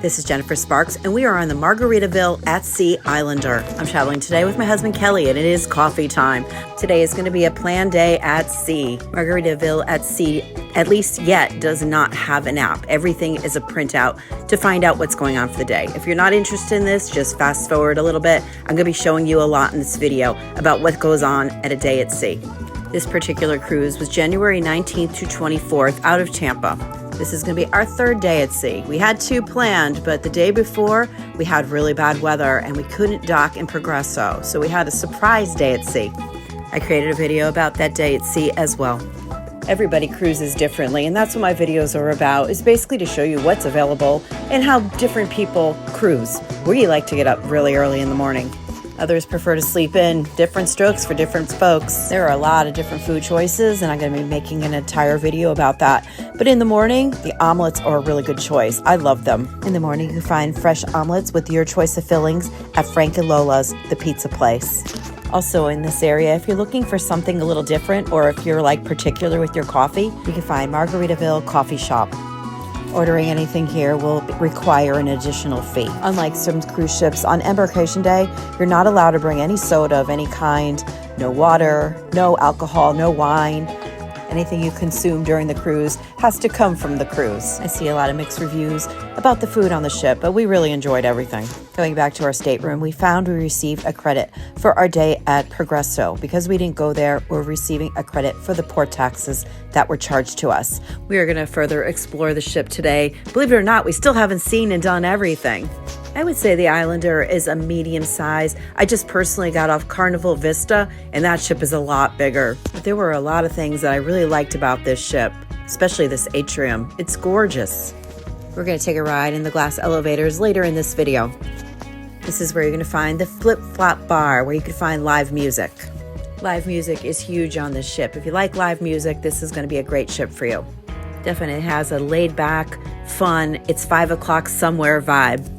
This is Jennifer Sparks, and we are on the Margaritaville at Sea Islander. I'm traveling today with my husband Kelly, and it is coffee time. Today is going to be a planned day at sea. Margaritaville at Sea, at least yet, does not have an app. Everything is a printout to find out what's going on for the day. If you're not interested in this, just fast forward a little bit. I'm going to be showing you a lot in this video about what goes on at a day at sea. This particular cruise was January 19th to 24th out of Tampa. This is going to be our third day at sea. We had two planned, but the day before we had really bad weather and we couldn't dock in Progresso. So we had a surprise day at sea. I created a video about that day at sea as well. Everybody cruises differently, and that's what my videos are about, is basically to show you what's available and how different people cruise. We like to get up really early in the morning. Others prefer to sleep in. Different strokes for different folks. There are a lot of different food choices, and I'm going to be making an entire video about that. But in the morning, the omelets are a really good choice. I love them. In the morning, you can find fresh omelets with your choice of fillings at Frank and Lola's, the pizza place. Also in this area, if you're looking for something a little different, or if you're like particular with your coffee, you can find Margaritaville Coffee Shop. Ordering anything here will require an additional fee. Unlike some cruise ships, on embarkation day, you're not allowed to bring any soda of any kind, no water, no alcohol, no wine. Anything you consume during the cruise has to come from the cruise. I see a lot of mixed reviews about the food on the ship, but we really enjoyed everything. Going back to our stateroom, we found we received a credit for our day at Progresso. Because we didn't go there, we're receiving a credit for the port taxes that were charged to us. We are going to further explore the ship today. Believe it or not, we still haven't seen and done everything. I would say the Islander is a medium size. I just personally got off Carnival Vista, and that ship is a lot bigger. But there were a lot of things that I really liked about this ship, especially this atrium. It's gorgeous. We're going to take a ride in the glass elevators later in this video. This is where you're going to find the flip-flop bar, where you can find live music. Live music is huge on this ship. If you like live music, this is going to be a great ship for you. Definitely has a laid-back, fun, it's 5 o'clock somewhere vibe.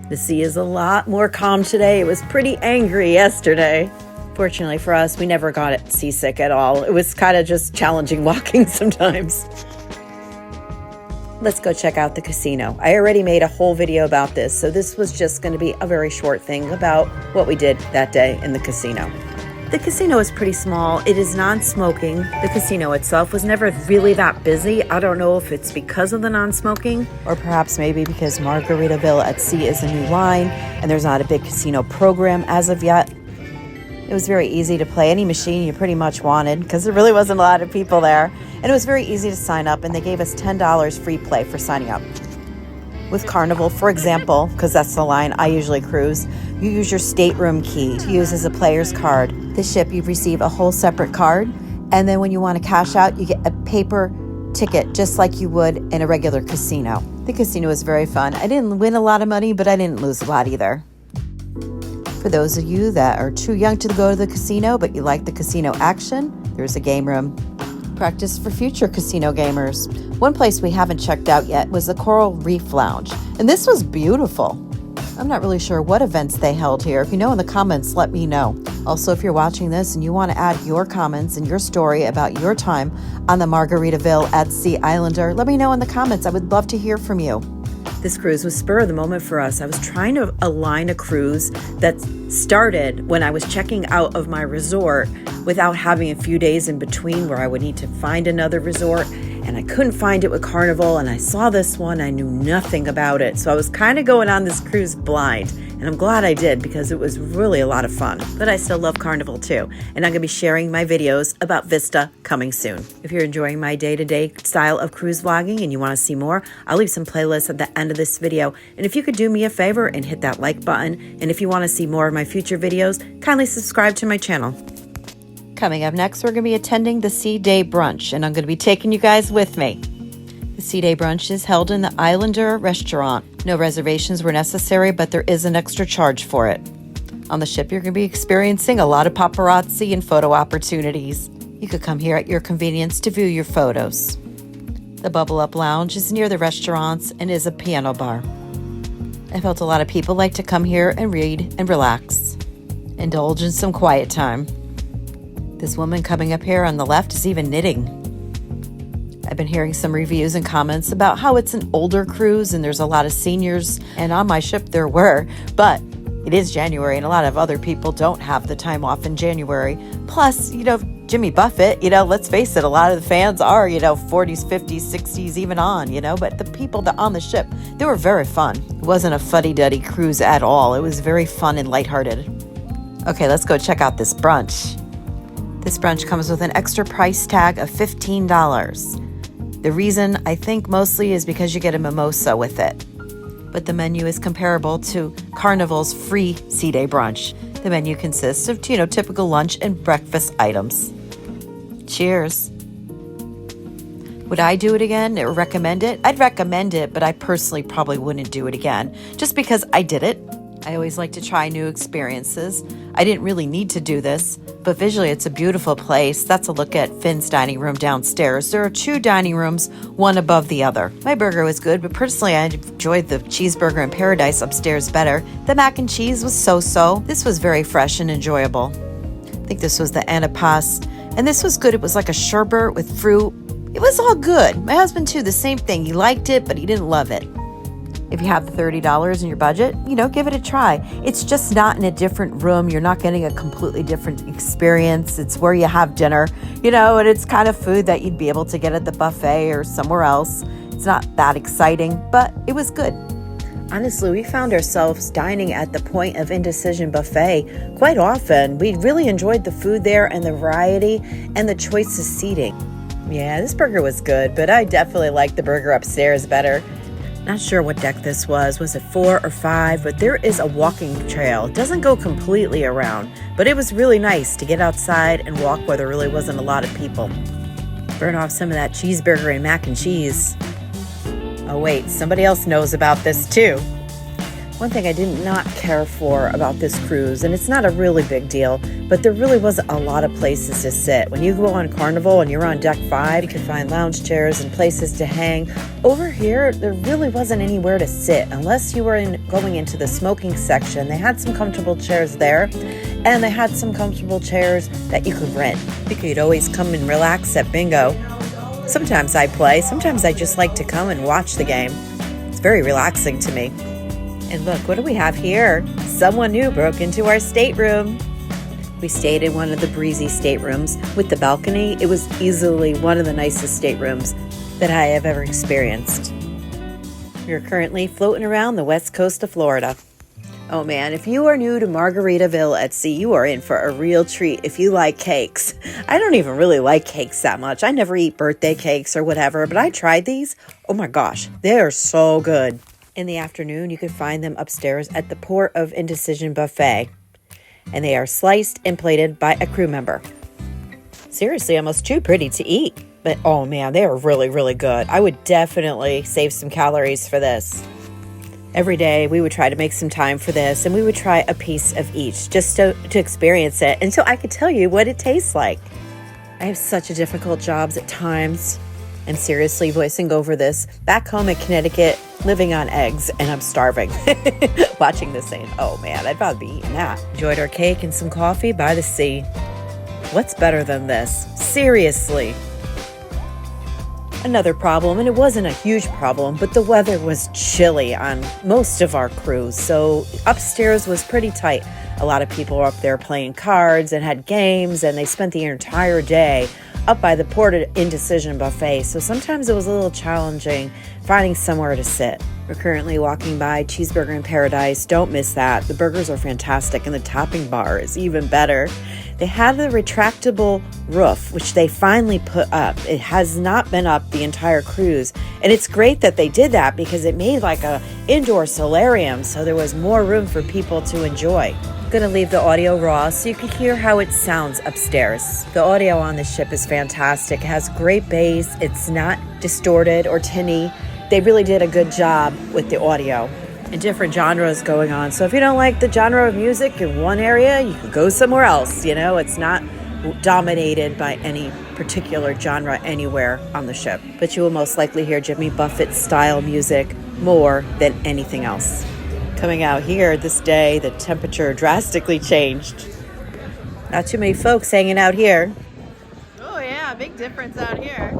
The sea is a lot more calm today. It was pretty angry yesterday. Fortunately for us, we never got seasick at all. It was kind of just challenging walking sometimes. Let's go check out the casino. I already made a whole video about this, so this was just going to be a very short thing about what we did that day in the casino. The casino is pretty small. It is non-smoking. The casino itself was never really that busy. I don't know if it's because of the non-smoking, or perhaps maybe because Margaritaville at Sea is a new line and there's not a big casino program as of yet. It was very easy to play any machine you pretty much wanted because there really wasn't a lot of people there. And it was very easy to sign up, and they gave us $10 free play for signing up. With Carnival, for example, because that's the line I usually cruise, you use your stateroom key to use as a player's card. This ship, you receive a whole separate card, and then when you want to cash out, you get a paper ticket just like you would in a regular casino. The casino was very fun. I didn't win a lot of money, but I didn't lose a lot either. For those of you that are too young to go to the casino, but you like the casino action, there's a game room. Practice for future casino gamers. One place we haven't checked out yet was the Coral Reef Lounge, and this was beautiful. I'm not really sure what events they held here. If you know in the comments, let me know. Also, if you're watching this and you want to add your comments and your story about your time on the Margaritaville at Sea Islander, let me know in the comments. I would love to hear from you. This cruise was spur of the moment for us. I was trying to align a cruise that started when I was checking out of my resort without having a few days in between where I would need to find another resort. And I couldn't find it with Carnival, and I saw this one. I knew nothing about it. So I was kind of going on this cruise blind. And I'm glad I did because it was really a lot of fun. But I still love Carnival too. And I'm going to be sharing my videos about Vista coming soon. If you're enjoying my day-to-day style of cruise vlogging and you want to see more, I'll leave some playlists at the end of this video. And if you could do me a favor and hit that like button. And if you want to see more of my future videos, kindly subscribe to my channel. Coming up next, we're going to be attending the Sea Day Brunch, and I'm going to be taking you guys with me. The Sea Day Brunch is held in the Islander restaurant. No reservations were necessary, but there is an extra charge for it. On the ship, you're going to be experiencing a lot of paparazzi and photo opportunities. You could come here at your convenience to view your photos. The Bubble Up Lounge is near the restaurants and is a piano bar. I felt a lot of people like to come here and read and relax. Indulge in some quiet time. This woman coming up here on the left is even knitting. I've been hearing some reviews and comments about how it's an older cruise and there's a lot of seniors, and on my ship there were, but it is January and a lot of other people don't have the time off in January. Plus, Jimmy Buffett, let's face it, a lot of the fans are, 40s, 50s, 60s, even on, but the people that on the ship, they were very fun. It wasn't a fuddy-duddy cruise at all. It was very fun and lighthearted. Okay, let's go check out this brunch. This brunch comes with an extra price tag of $15. The reason, I think, mostly is because you get a mimosa with it. But the menu is comparable to Carnival's free Sea Day brunch. The menu consists of, typical lunch and breakfast items. Cheers. Would I do it again or recommend it? I'd recommend it, but I personally probably wouldn't do it again, just because I did it. I always like to try new experiences. I didn't really need to do this, but visually it's a beautiful place. That's a look at Finn's dining room downstairs. There are 2 dining rooms, one above the other. My burger was good, but personally I enjoyed the cheeseburger in Paradise upstairs better. The mac and cheese was so-so. This was very fresh and enjoyable. I think this was the antipasto, and this was good. It was like a sherbet with fruit. It was all good. My husband too, the same thing. He liked it, but he didn't love it. If you have the $30 in your budget, give it a try. It's just not in a different room. You're not getting a completely different experience. It's where you have dinner, and it's kind of food that you'd be able to get at the buffet or somewhere else. It's not that exciting, but it was good. Honestly, we found ourselves dining at the Point of Indecision buffet quite often. We really enjoyed the food there and the variety and the choice of seating. Yeah, this burger was good, but I definitely liked the burger upstairs better. Not sure what deck this was. Was it 4 or 5? But there is a walking trail. It doesn't go completely around, but it was really nice to get outside and walk where there really wasn't a lot of people. Burn off some of that cheeseburger and mac and cheese. Oh wait, somebody else knows about this too. One thing I did not care for about this cruise, and it's not a really big deal, but there really wasn't a lot of places to sit. When you go on Carnival and you're on deck 5, you can find lounge chairs and places to hang. Over here, there really wasn't anywhere to sit unless you were going into the smoking section. They had some comfortable chairs there, and they had some comfortable chairs that you could rent. You could always come and relax at bingo. Sometimes I play, sometimes I just like to come and watch the game. It's very relaxing to me. And look, what do we have here? Someone new broke into our stateroom. We stayed in one of the breezy staterooms with the balcony. It was easily one of the nicest staterooms that I have ever experienced. We're currently floating around the west coast of Florida. Oh man, if you are new to Margaritaville at sea, you are in for a real treat if you like cakes. I don't even really like cakes that much. I never eat birthday cakes or whatever, but I tried these. Oh my gosh, they are so good. In the afternoon, you can find them upstairs at the Port of Indecision buffet, and they are sliced and plated by a crew member. Seriously, almost too pretty to eat, but oh man, they are really, really good. I would definitely save some calories for this. Every day, we would try to make some time for this, and we would try a piece of each just to experience it until I could tell you what it tastes like. I have such a difficult job at times. And seriously, voicing over this back home in Connecticut, living on eggs, and I'm starving. Watching this saying, oh man, I'd rather be eating that. Enjoyed our cake and some coffee by the sea. What's better than this? Seriously. Another problem, and it wasn't a huge problem, but the weather was chilly on most of our cruise, so upstairs was pretty tight. A lot of people were up there playing cards and had games, and they spent the entire day up by the Port of Indecision buffet, so sometimes it was a little challenging finding somewhere to sit. We're currently walking by Cheeseburger in Paradise. Don't miss that. The burgers are fantastic, and the topping bar is even better. They had the retractable roof, which they finally put up. It has not been up the entire cruise, and it's great that they did that because it made like a indoor solarium, so there was more room for people to enjoy. I'm going to leave the audio raw so you can hear how it sounds upstairs. The audio on this ship is fantastic. It has great bass. It's not distorted or tinny. They really did a good job with the audio. And different genres going on. So if you don't like the genre of music in one area, you could go somewhere else. It's not dominated by any particular genre anywhere on the ship. But you will most likely hear Jimmy Buffett style music more than anything else. Coming out here this day, the temperature drastically changed. Not too many folks hanging out here. Oh yeah, big difference out here.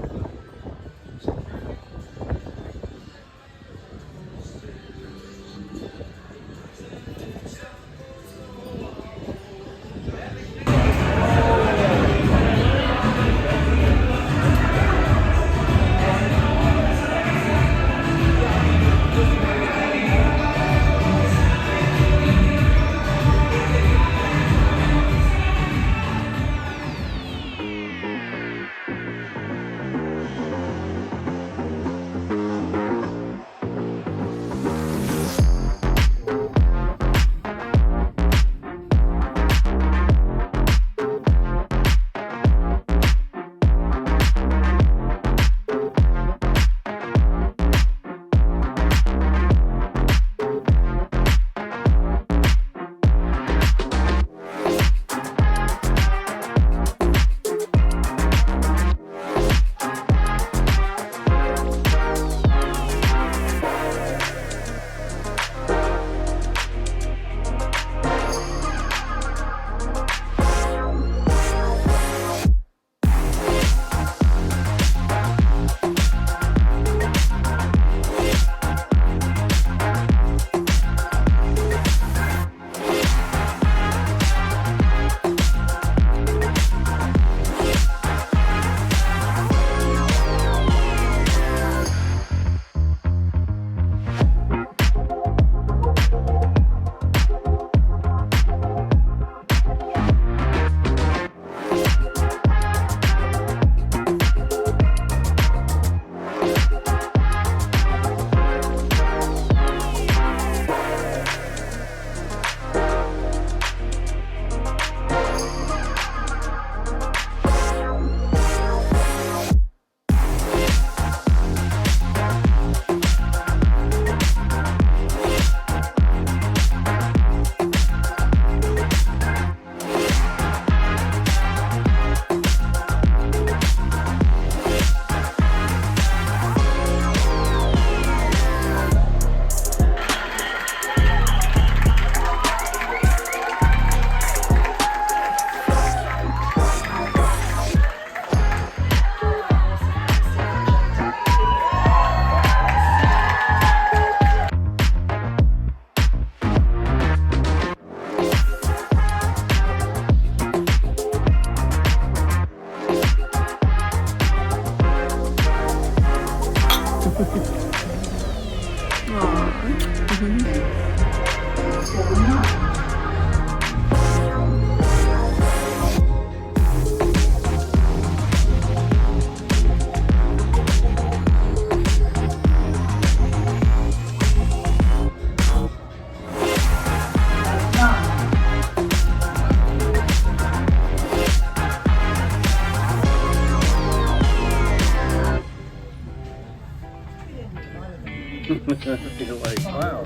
You're like, wow.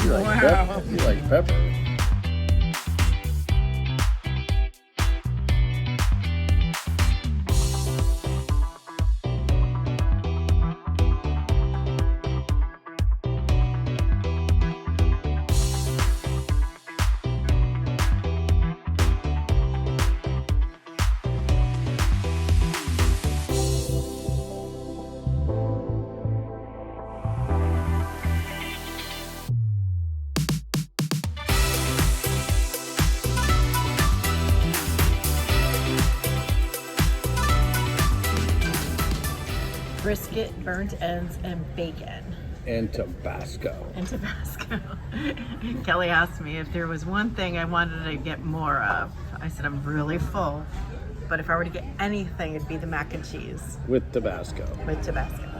You like pepper. You like pepper. Brisket, burnt ends, and bacon. And Tabasco. And Tabasco. Kelly asked me if there was one thing I wanted to get more of. I said I'm really full, but if I were to get anything, it'd be the mac and cheese With Tabasco. with Tabasco.